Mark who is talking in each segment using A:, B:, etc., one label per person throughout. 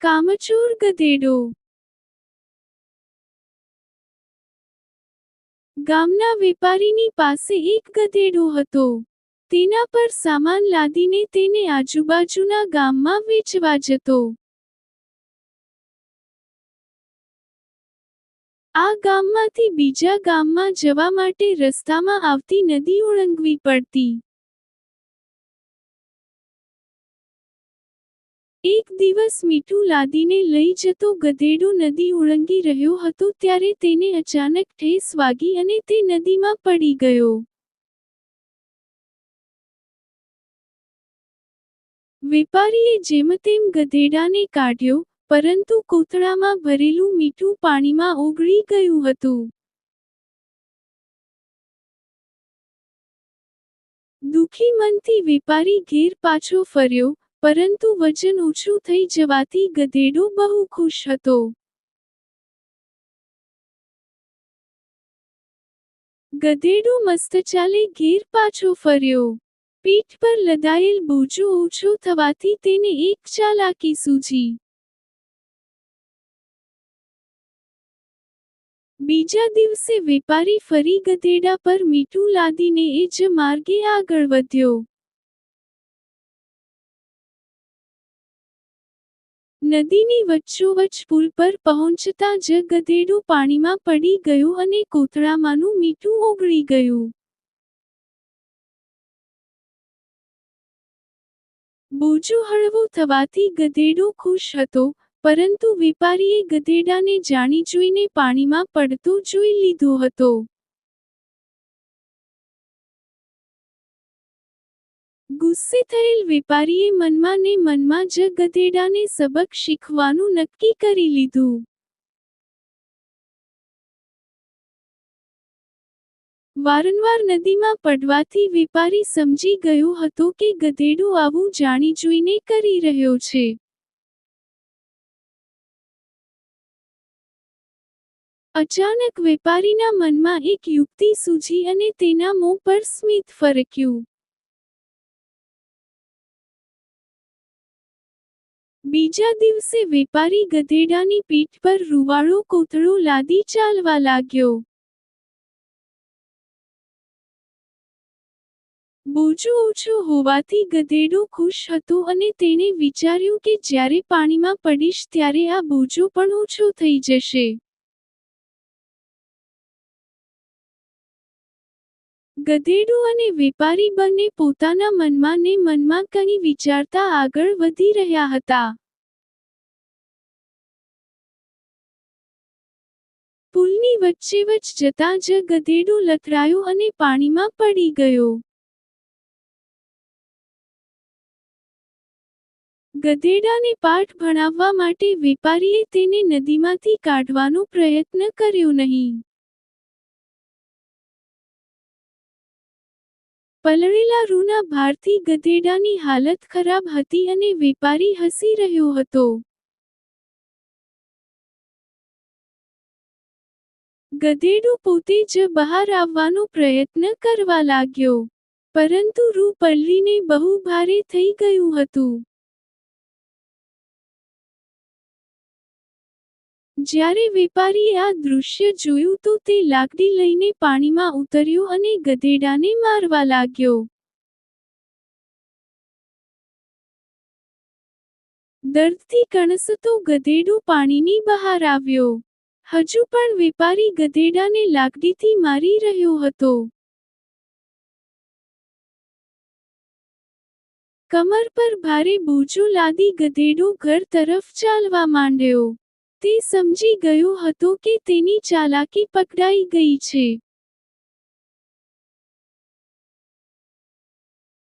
A: કામચોર ગધેડો. ગામના વેપારીની પાસે એક ગધેડો હતો. તેના પર સામાન લાદીને તેને આજુબાજુના ગામમાં વેચવા જતો. આ ગામમાંથી બીજા ગામમાં જવા માટે રસ્તામાં આવતી નદી ઓળંગવી પડતી. એક દિવસ મીઠું લાદીને લઈ જતો ગધેડો નદી ઓળંગી રહ્યો હતો ત્યારે તેને અચાનક ઠેસ વાગી અને તે નદીમાં પડી ગયો. વેપારીએ જેમતેમ ગધેડાને કાઢ્યો, પરંતુ કોથળામાં ભરેલું મીઠું પાણીમાં ઓગળી ગયું હતું. દુઃખી મનથી વેપારી ઘેર પાછો ફર્યો, પરંતુ વજન ઓછું થઈ જવાથી ગધેડો બહુ ખુશ હતો. ગધેડો મસ્ત ચાલે ઘેર પાછો ફર્યો. પીઠ પર લદાયેલ બોજો ઓછો થવાથી તેને એક ચાલાકી સૂઝી. બીજા દિવસે વેપારી ફરી ગધેડા પર મીઠું લાદીને એ જ માર્ગે આગળ વધ્યો. નદીની વચ્ચોવચ્ચ પુલ પર પહોંચતા જ ગધેડો પાણીમાં પડી ગયો અને કોથળામાંનું મીઠું ઓગળી ગયું. બોજો હળવો થવાથી ગધેડો ખુશ હતો, પરંતુ વેપારીએ ગધેડાને જાણી જોઈને પાણીમાં પડતો જોઈ લીધો હતો. ગુસ્સે થયેલ વેપારીએ મનમાં ને મનમાં જ ગધેડાને સબક શીખવાનું નક્કી કરી લીધું. વારંવાર નદીમાં પડવાથી વેપારી સમજી ગયો હતો કે ગધેડો આવું જાણી જોઈને કરી રહ્યો છે. અચાનક વેપારીના મનમાં એક યુક્તિ સૂઝી અને તેના મોં પર સ્મિત ફરક્યું. બીજા દિવસે વેપારી ગધેડાની પીઠ પર રૂવાળો કોથળો લાદી ચાલવા લાગ્યો. બોજો ઓછો હોવાથી ગધેડો ખુશ હતો અને તેણે વિચાર્યું કે જ્યારે પાણીમાં પડીશ ત્યારે આ બોજો પણ ઓછો થઈ જશે. ગધેડો અને વેપારી બંને પોતાના મનમાં ને મનમાં કંઈ વિચારતા આગળ વધી રહ્યા હતા. પુલની વચ્ચેવચ્ચ જતાં જ ગધેડો લથડાયો અને પાણીમાં પડી ગયો. ગધેડાને પાઠ ભણાવવા માટે વેપારીએ તેને નદીમાંથી કાઢવાનો પ્રયત્ન કર્યો નહીં. પલળેલા રૂના ભારથી ગધેડાની હાલત ખરાબ હતી અને વેપારી હસી રહ્યો હતો. ગધેડો પોતે જ બહાર આવવાનો પ્રયત્ન કરવા લાગ્યો, પરંતુ રૂ પલળીને બહુ ભારે થઈ ગયું હતું. જ્યારે વેપારીએ આ દૃશ્ય જોયું તો તે લાકડી લઈને પાણીમાં ઉતર્યો અને ગધેડાને મારવા લાગ્યો. દર્દથી કણસતો ગધેડો પાણીની બહાર આવ્યો. હજુ પણ વેપારી ગધેડાને લાકડીથી મારી રહ્યો હતો. કમર પર ભારે બોજો લાદી ગધેડો ઘર તરફ ચાલવા માંડ્યો. તે સમજી ગયો હતો કે તેની ચાલાકી પકડાઈ ગઈ છે.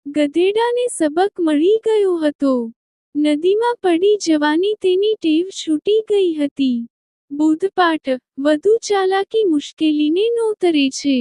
A: ગધેડાને સબક મળી ગયો હતો. નદીમાં પડી જવાની તેની ટેવ છૂટી ગઈ હતી. બોધપાઠ: વધુ ચાલાકી મુશ્કેલીને નોતરે છે.